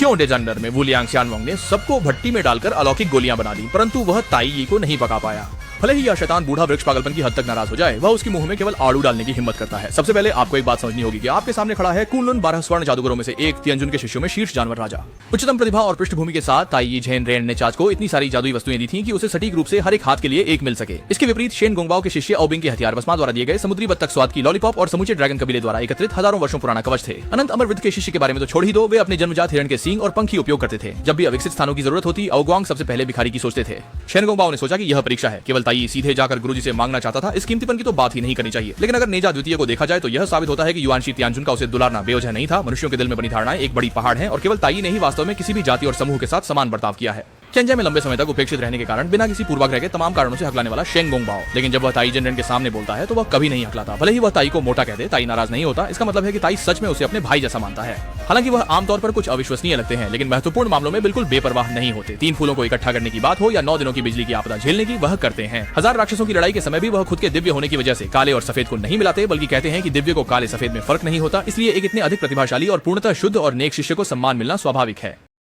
क्यों डेजंडर में वू Liang xianwang ने सबको भट्टी में डालकर अलौकिक गोलियां बना दी, परंतु वह ताई यी को नहीं पका पाया। भले ही यह शैतान बूढ़ा वृक्ष पागलपन की हद तक नाराज हो जाए, वह उसके मुंह में केवल आड़ू डालने की हिम्मत करता है। सबसे पहले आपको एक बात समझनी होगी कि आपके सामने खड़ा है कुनलुन 12 स्वर्ण जादूगरों में से एक, तियानजुन के शिष्यों में शीर्ष जानवर राजा। उच्चतम प्रतिभा और पृष्ठभूमि के साथ ताई यी झेन रेन ने चाच को इतनी सारी जादुई वस्तुएं दी थी कि उसे सटीक रूप से हर एक हाथ के लिए एक मिल सके। इसके विपरीत शेन गोंगबाओ के शिष्य औबिंग के हथियार बसमा द्वारा दिए गए समुद्री बत्तख स्वाद की लॉलीपॉप और समूचे ड्रैगन कबीले द्वारा एकत्रित हजारों वर्षों पुराना कवच थे। अनंत अमर वृद्ध के शिष्य के बारे में तो छोड़ ही दो, वे अपने जन्मजात हिरण के सींग और पंख ही उपयोग करते थे। जब भी अविकसित स्थानों की जरूरत होती, औग्वांग सबसे पहले भिखारी की सोचते थे। शेन गोंगबाओ ने सोचा कि यह परीक्षा है, केवल ताई सीधे जाकर गुरुजी से मांगना चाहता था, इस कीमतीपन की तो बात ही नहीं करनी चाहिए। लेकिन अगर नेजा द्वितीय को देखा जाए तो यह साबित होता है कि युआनशी तियानजुन का उसे दुलारना बेवजह नहीं था। मनुष्यों के दिल में बनी धारणाएं एक बड़ी पहाड़ है और केवल ताई ने ही वास्तव में किसी भी जाति और समूह के साथ समान बर्ताव किया है। चेंजाई में लंबे समय तक उपेक्षित रहने के कारण बिना किसी पूर्वाग्रह के तमाम कारणों से हकलाने वाला शेंग गोंगबाओ, लेकिन जब वह ताई जनरेन के सामने बोलता है तो वह कभी नहीं हकलाता। भले ही वह ताई को मोटा कहते, ताई नाराज नहीं होता। इसका मतलब है कि ताई सच में उसे अपने भाई जैसा मानता है। हालांकि वह आमतौर पर कुछ अविश्वसनीय लगते हैं, लेकिन महत्वपूर्ण मामलों में बिल्कुल बेपरवाह नहीं होते। 3 फूलों को इकट्ठा करने की बात हो या 9 दिनों की बिजली की आपदा झेलने की, वह करते हैं। 1000 राक्षसों की लड़ाई के समय भी वह खुद के दिव्य होने की वजह से काले और सफेद को नहीं मिलाते, बल्कि कहते हैं कि दिव्य को काले सफेद में फर्क नहीं होता। इसलिए एक इतने अधिक प्रतिभाशाली और पूर्णतः शुद्ध और नेक शिष्य को सम्मान मिलना स्वाभाविक है।